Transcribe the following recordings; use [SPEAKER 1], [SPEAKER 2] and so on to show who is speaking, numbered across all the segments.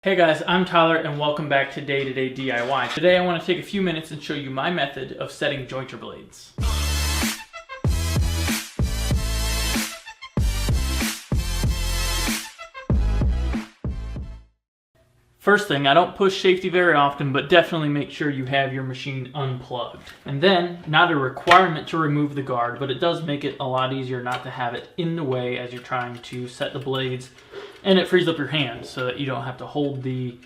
[SPEAKER 1] Hey guys, I'm Tyler and welcome back to Day-to-Day DIY. Today I want to take a few minutes and show you my method of setting jointer blades. First thing, I don't push safety very often, but definitely make sure you have your machine unplugged. And then, not a requirement to remove the guard, but it does make it a lot easier not to have it in the way as you're trying to set the blades, and it frees up your hand so that you don't have to hold the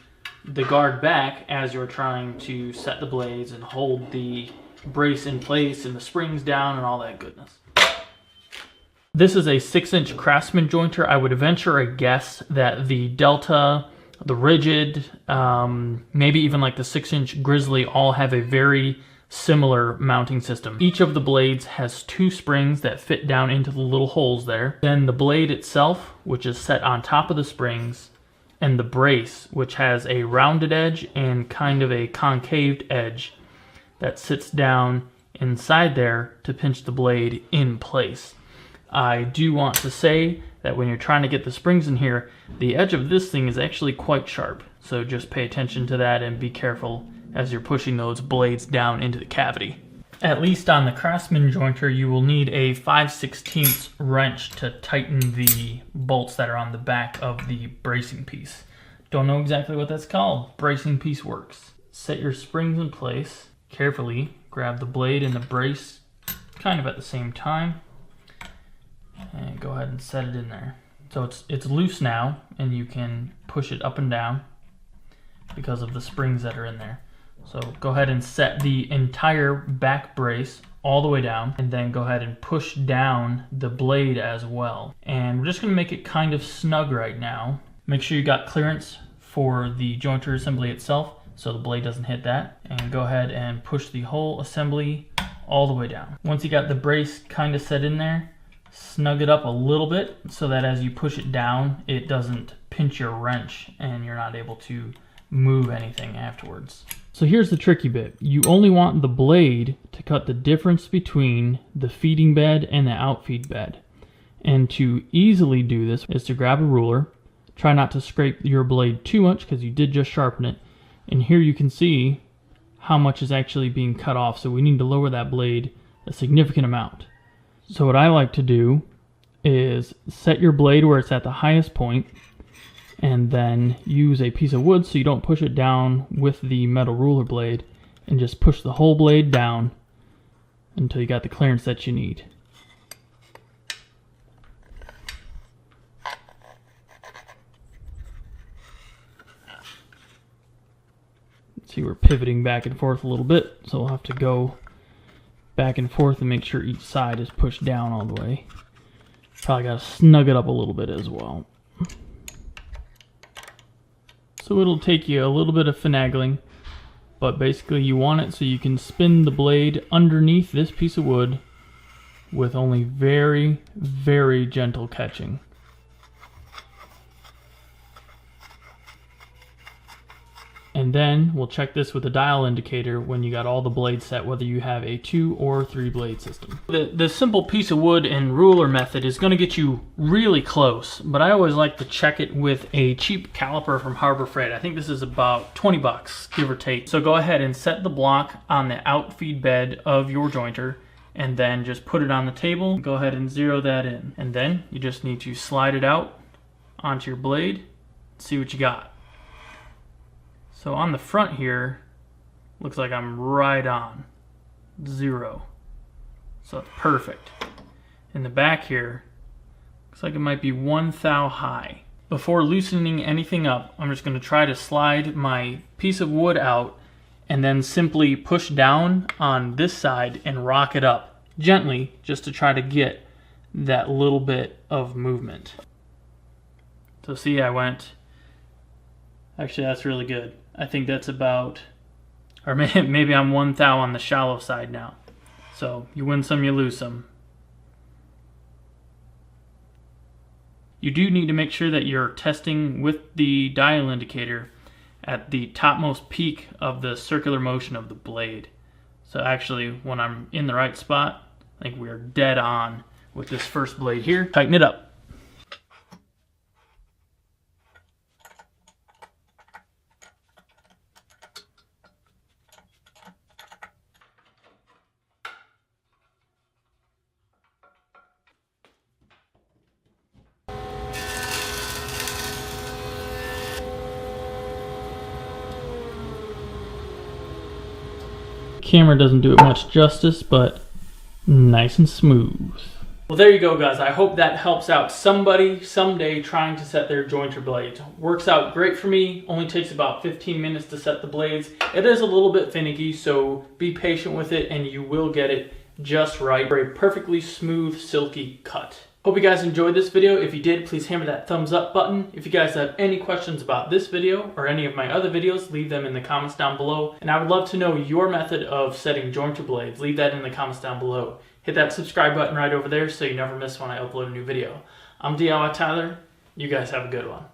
[SPEAKER 1] guard back as you're trying to set the blades and hold the brace in place and the springs down and all that goodness. This is a 6-inch Craftsman jointer. I would venture a guess that the Delta, the RIDGID, maybe even like the 6-inch Grizzly all have a very similar mounting system. Each of the blades has 2 springs that fit down into the little holes there. Then the blade itself, which is set on top of the springs, and the brace, which has a rounded edge and kind of a concaved edge that sits down inside there to pinch the blade in place. I do want to say that when you're trying to get the springs in here, the edge of this thing is actually quite sharp. So just pay attention to that and be careful as you're pushing those blades down into the cavity. At least on the Craftsman jointer, you will need a 5/16 wrench to tighten the bolts that are on the back of the bracing piece. Don't know exactly what that's called. Bracing piece works. Set your springs in place carefully. Grab the blade and the brace kind of at the same time. And go ahead and set it in there. So it's loose now, and you can push it up and down because of the springs that are in there. So go ahead and set the entire back brace all the way down, and then go ahead and push down the blade as well. And we're just going to make it kind of snug right now. Make sure you got clearance for the jointer assembly itself so the blade doesn't hit that. And go ahead and push the whole assembly all the way down. Once you got the brace kind of set in there, snug it up a little bit so that as you push it down, it doesn't pinch your wrench and you're not able to move anything afterwards. So here's the tricky bit. You only want the blade to cut the difference between the feeding bed and the outfeed bed. And to easily do this is to grab a ruler. Try not to scrape your blade too much because you did just sharpen it. And here you can see how much is actually being cut off. So we need to lower that blade a significant amount. So what I like to do is set your blade where it's at the highest point, and then use a piece of wood so you don't push it down with the metal ruler blade, and just push the whole blade down until you got the clearance that you need. See, we're pivoting back and forth a little bit, so we'll have to go back and forth and make sure each side is pushed down all the way. Probably got to snug it up a little bit as well. So it'll take you a little bit of finagling, but basically you want it so you can spin the blade underneath this piece of wood with only very, very gentle catching. And then we'll check this with a dial indicator when you got all the blades set, whether you have a 2 or 3 blade system. The simple piece of wood and ruler method is going to get you really close, but I always like to check it with a cheap caliper from Harbor Freight. I think this is about 20 bucks, give or take. So go ahead and set the block on the outfeed bed of your jointer, and then just put it on the table. Go ahead and zero that in. And then you just need to slide it out onto your blade, see what you got. So on the front here, looks like I'm right on 0. So that's perfect. In the back here, looks like it might be 1 thou high. Before loosening anything up, I'm just going to try to slide my piece of wood out and then simply push down on this side and rock it up gently just to try to get that little bit of movement. So see, I went, actually that's really good. I think that's about, or maybe I'm 1 thou on the shallow side now. So you win some, you lose some. You do need to make sure that you're testing with the dial indicator at the topmost peak of the circular motion of the blade. So actually, when I'm in the right spot, I think we're dead on with this first blade here. Tighten it up. camera doesn't do it much justice, but nice and smooth. Well, there you go, guys. I hope that helps out somebody someday trying to set their jointer blades. Works out great for me. Only takes about 15 minutes to set the blades. It is a little bit finicky, so be patient with it and you will get it just right for a perfectly smooth, silky cut. Hope you guys enjoyed this video. If you did, please hammer that thumbs up button. If you guys have any questions about this video or any of my other videos, leave them in the comments down below. And I would love to know your method of setting jointer blades. Leave that in the comments down below. Hit that subscribe button right over there so you never miss when I upload a new video. I'm DIY Tyler. You guys have a good one.